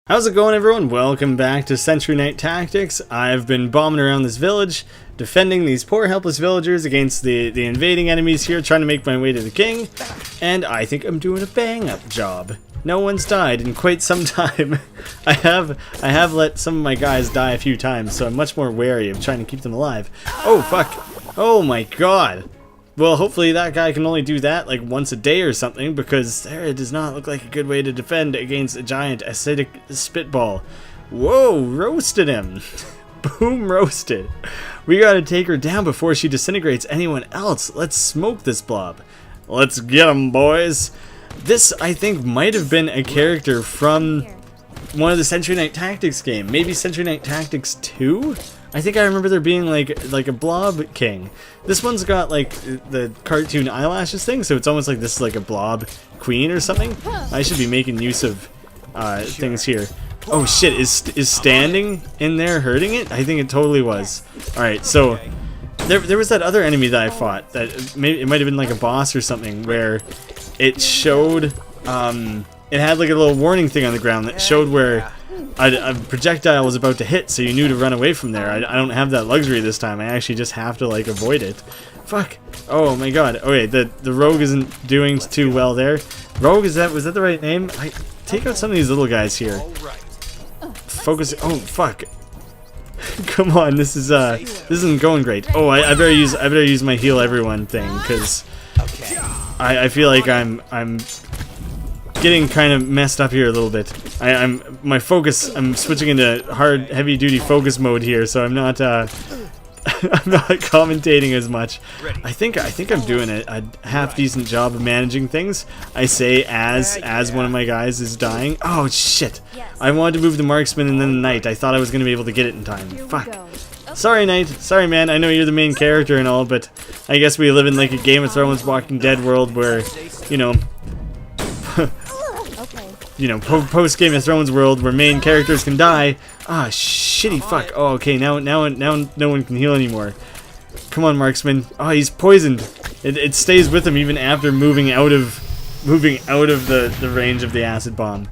How's it going, everyone? Welcome back to Sentry Knight Tactics. I've been bombing around this village, defending these poor helpless villagers against the invading enemies here, trying to make my way to the king, and I think I'm doing a bang-up job. No one's died in quite some time. I have let some of my guys die a few times, so I'm much more wary of trying to keep them alive. Oh, fuck. Oh my god. Well, hopefully that guy can only do that like once a day or something, because it does not look like a good way to defend against a giant acidic spitball. Whoa, roasted him. Boom, roasted. We gotta take her down before she disintegrates anyone else. Let's smoke this blob. Let's get him, boys. This, I think, might have been a character from one of the Sentry Knight Tactics game. Maybe Sentry Knight Tactics 2? I think I remember there being like a blob king. This one's got like the cartoon eyelashes thing, so it's almost like this is like a blob queen or something. I should be making use of things here. Oh shit, is standing in there hurting it? I think it totally was. Alright, so there was that other enemy that I fought that maybe it might have been like a boss or something, where it showed it had like a little warning thing on the ground that showed where a projectile was about to hit, so you knew to run away from there. I don't have that luxury this time. I actually just have to like avoid it. Fuck. Oh my god. Okay, the rogue isn't doing too well there. Rogue, was that the right name? Take out some of these little guys here. Focus. Oh fuck. Come on, this isn't going great. Oh, I better use my heal everyone thing, because I feel like I'm getting kind of messed up here a little bit. I'm switching into heavy duty focus mode here, so I'm not I'm not commentating as much. I think I'm doing a half decent job of managing things. I say as one of my guys is dying. Oh shit! I wanted to move the Marksman and then the Knight. I thought I was gonna be able to get it in time. Fuck. Sorry, Knight. Sorry, man. I know you're the main character and all, but I guess we live in like a Game of Thrones Walking Dead world where, you know, post Game of Thrones world where main characters can die. Ah, shitty fuck. Oh, okay, now no one can heal anymore. Come on, Marksman. Oh, he's poisoned. It stays with him even after moving out of the range of the acid bomb.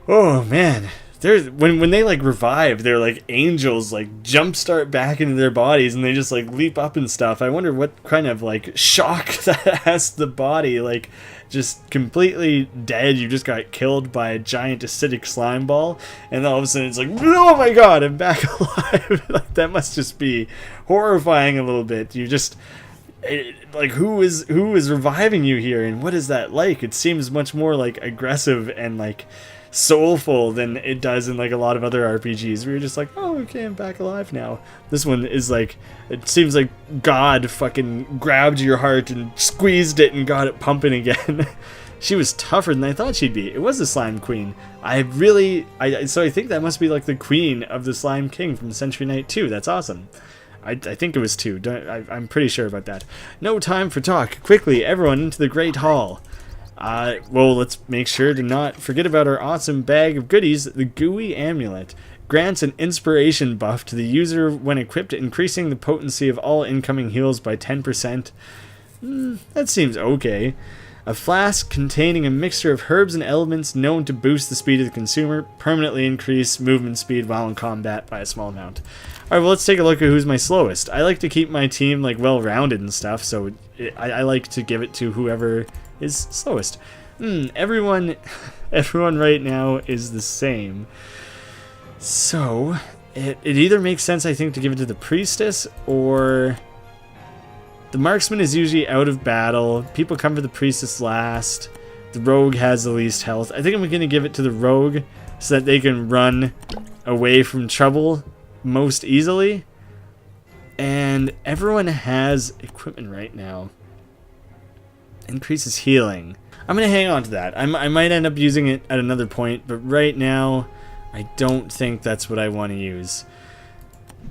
Oh man. When they like revive, they're like angels, like jumpstart back into their bodies, and they just like leap up and stuff. I wonder what kind of like shock that has to the body, like just completely dead. You just got killed by a giant acidic slime ball, and all of a sudden it's like, oh my god, I'm back alive. Like that must just be horrifying a little bit. You just like who is reviving you here, and what is that like? It seems much more like aggressive and like soulful than it does in like a lot of other RPGs where you're just like, oh okay, I'm back alive now. This one is like, it seems like God fucking grabbed your heart and squeezed it and got it pumping again. She was tougher than I thought she'd be. It was the Slime Queen. So I think that must be like the queen of the Slime King from Sentry Knight 2. That's awesome. I think it was 2. I'm pretty sure about that. No time for talk. Quickly, everyone into the Great Hall. Well, let's make sure to not forget about our awesome bag of goodies. The Gooey Amulet grants an inspiration buff to the user when equipped, increasing the potency of all incoming heals by 10%. That seems okay. A flask containing a mixture of herbs and elements known to boost the speed of the consumer, permanently increase movement speed while in combat by a small amount. Alright, well, let's take a look at who's my slowest. I like to keep my team like well-rounded and stuff, so I like to give it to whoever is slowest. Everyone right now is the same. So it either makes sense, I think, to give it to the Priestess, or the Marksman is usually out of battle. People come for the Priestess last. The Rogue has the least health. I think I'm going to give it to the Rogue so that they can run away from trouble most easily. And everyone has equipment right now. Increases healing. I'm going to hang on to that. I might end up using it at another point, but right now I don't think that's what I want to use.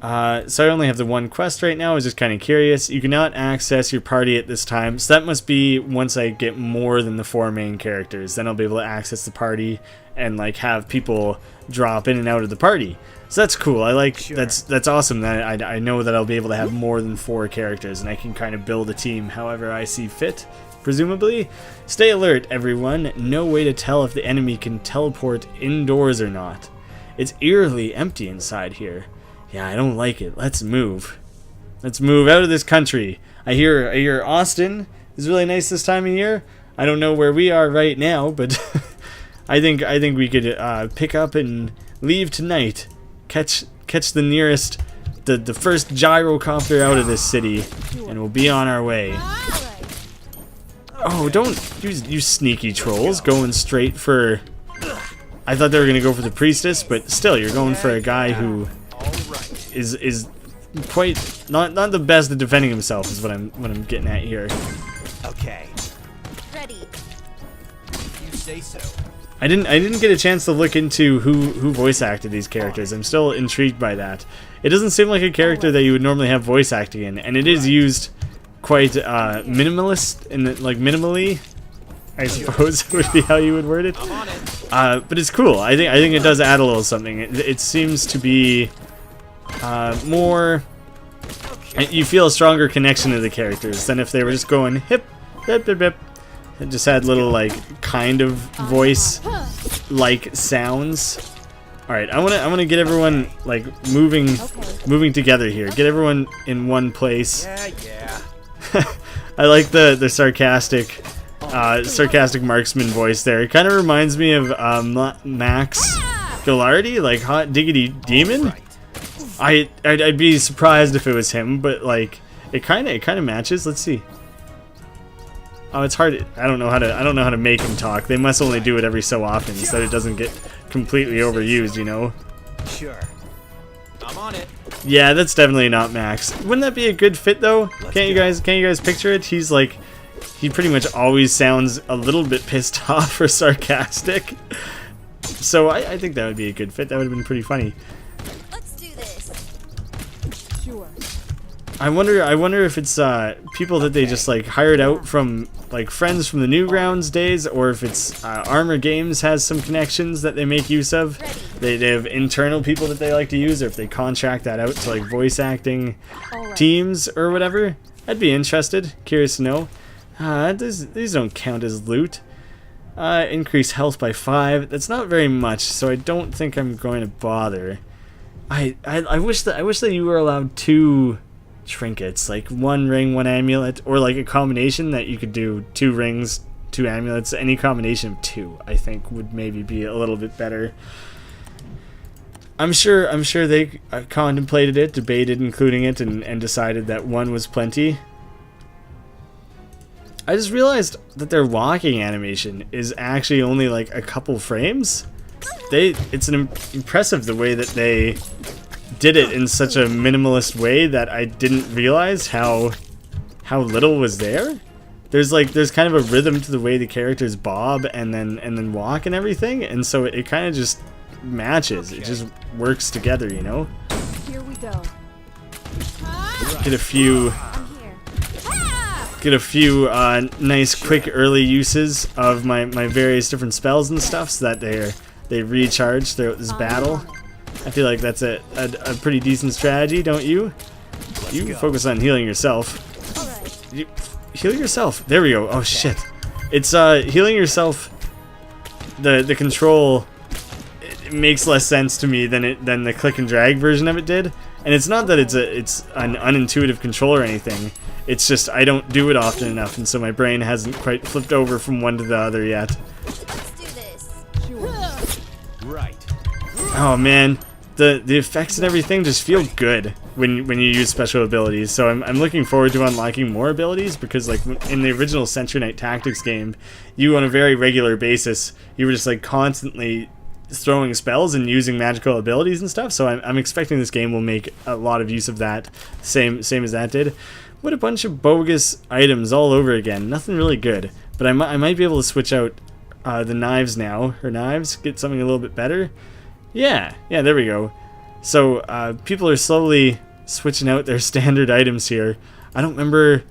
So I only have the one quest right now. I was just kind of curious. You cannot access your party at this time, so that must be once I get more than the 4 main characters. Then I'll be able to access the party and like have people drop in and out of the party. So that's cool. I like that's awesome that I know that I'll be able to have more than 4 characters and I can kind of build a team however I see fit, presumably. Stay alert, everyone. No way to tell if the enemy can teleport indoors or not. It's eerily empty inside here. Yeah, I don't like it. Let's move. Let's move out of this country. I hear Austin is really nice this time of year. I don't know where we are right now, but I think we could pick up and leave tonight. Catch the nearest, the first gyrocopter out of this city, and we'll be on our way. Oh, don't you sneaky trolls going straight for. I thought they were gonna go for the Priestess, but still, you're going for a guy who is quite not the best at defending himself. Is what I'm getting at here. Okay. Ready. You say so. I didn't get a chance to look into who voice acted these characters. I'm still intrigued by that. It doesn't seem like a character that you would normally have voice acting in, and it is used quite minimalist and like minimally, I suppose would be how you would word it. But it's cool. I think it does add a little something. It seems to be more. You feel a stronger connection to the characters than if they were just going hip hip hip hip. It just had little like kind of voice like sounds. All right, I want to get everyone like moving together here. Get everyone in one place. Yeah. I like the sarcastic marksman voice there. It kind of reminds me of Max Gilardi, like Hot Diggity Demon. I'd be surprised if it was him, but like it kind of matches. Let's see. Oh, it's hard. I don't know how to make him talk. They must only do it every so often so that it doesn't get completely overused, you know. Sure. I'm on it. Yeah, that's definitely not Max. Wouldn't that be a good fit though? Can't you guys picture it? He's like, he pretty much always sounds a little bit pissed off or sarcastic. So I think that would be a good fit. That would have been pretty funny. Let's do this. Sure. I wonder if it's people that they just like hired out from like friends from the Newgrounds days, or if it's Armor Games has some connections that they make use of. They have internal people that they like to use, or if they contract that out to like voice acting teams or whatever. I'd be interested. Curious to know. These don't count as loot. Increase health by 5. That's not very much, so I don't think I'm going to bother. I wish that you were allowed 2 trinkets, like 1 ring, 1 amulet, or like a combination that you could do 2 rings, 2 amulets. Any combination of 2, I think, would maybe be a little bit better. I'm sure they contemplated it, debated including it, and decided that 1 was plenty. I just realized that their walking animation is actually only like a couple frames. It's impressive the way that they did it in such a minimalist way that I didn't realize how little was there. There's kind of a rhythm to the way the characters bob and then walk and everything, and so it kind of just matches. It just works together, you know. Here we go. Get a few nice quick early uses of my various different spells and stuff, so that they recharge throughout this battle. I feel like that's a pretty decent strategy, don't you? You focus on healing yourself. Heal yourself. There we go. Oh shit. It's healing yourself. The control, it makes less sense to me than the click and drag version of it did. And it's not that it's an unintuitive control or anything. It's just I don't do it often enough, and so my brain hasn't quite flipped over from one to the other yet. Let's do this. Right. Oh man, the effects and everything just feel good when you use special abilities. So I'm looking forward to unlocking more abilities, because like in the original Sentry Knight Tactics game, you on a very regular basis, you were just like constantly throwing spells and using magical abilities and stuff. So I'm expecting this game will make a lot of use of that, same as that did. What a bunch of bogus items all over again. Nothing really good. But I might be able to switch out the knives now. Her knives, get something a little bit better. Yeah, there we go. So people are slowly switching out their standard items here. I don't remember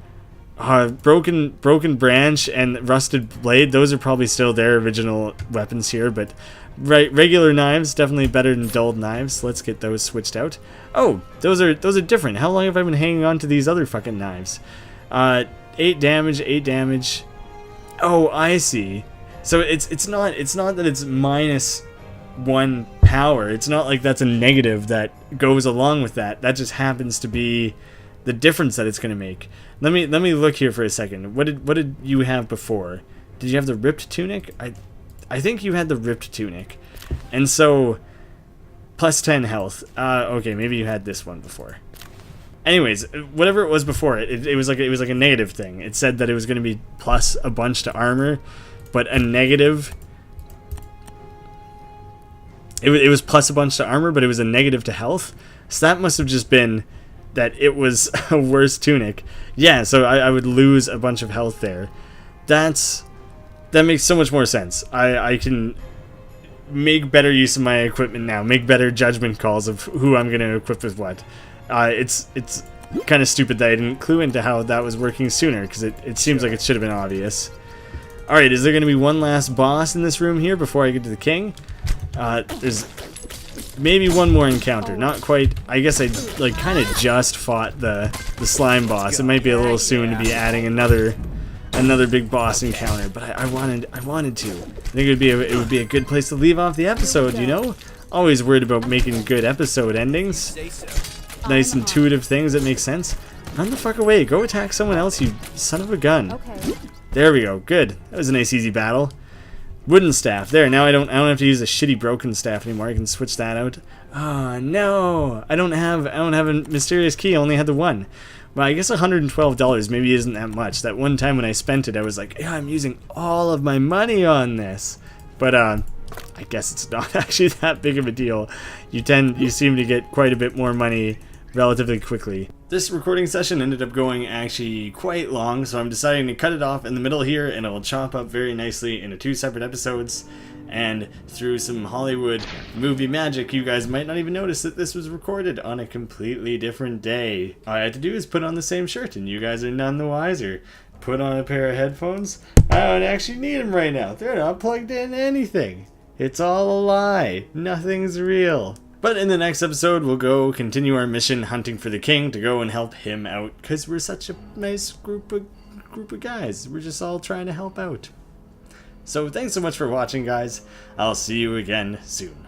broken branch and rusted blade. Those are probably still their original weapons here, but Regular knives, definitely better than dulled knives. Let's get those switched out. Oh, those are different. How long have I been hanging on to these other fucking knives? 8 damage, 8 damage. Oh, I see. So it's not that it's -1 power. It's not like that's a negative that goes along with that. That just happens to be the difference that it's going to make. Let me look here for a second. What did you have before? Did you have the ripped tunic? I think you had the ripped tunic. And so plus 10 health. Okay, maybe you had this one before. Anyways, whatever it was before, it was like a negative thing. It said that it was going to be plus a bunch to armor, but a negative. It was plus a bunch to armor, but it was a negative to health. So that must have just been that it was a worse tunic. Yeah, so I would lose a bunch of health there. That makes so much more sense. I can make better use of my equipment now, make better judgment calls of who I'm going to equip with what. It's kind of stupid that I didn't clue into how that was working sooner, because it seems like it should have been obvious. Alright, is there going to be one last boss in this room here before I get to the king? There's maybe one more encounter. Not quite. I guess I kind of just fought the slime boss. It might be a little soon to be adding another big boss encounter, but I wanted to. I think it would be a good place to leave off the episode, you know? Always worried about making good episode endings. Nice intuitive things that make sense. Run the fuck away. Go attack someone else, you son of a gun. Okay. There we go. Good. That was a nice easy battle. Wooden staff. There. Now I don't have to use a shitty broken staff anymore. I can switch that out. Oh no. I don't have a mysterious key. I only had the one. Well, I guess $112 maybe isn't that much. That one time when I spent it, I was like, yeah, I'm using all of my money on this. But I guess it's not actually that big of a deal. You seem to get quite a bit more money relatively quickly. This recording session ended up going actually quite long, so I'm deciding to cut it off in the middle here, and it will chop up very nicely into 2 separate episodes. And through some Hollywood movie magic, you guys might not even notice that this was recorded on a completely different day. All I had to do is put on the same shirt, and you guys are none the wiser. Put on a pair of headphones. I don't actually need them right now. They're not plugged in anything. It's all a lie. Nothing's real. But in the next episode, we'll go continue our mission hunting for the king to go and help him out, because we're such a nice group of guys. We're just all trying to help out. So thanks so much for watching, guys. I'll see you again soon.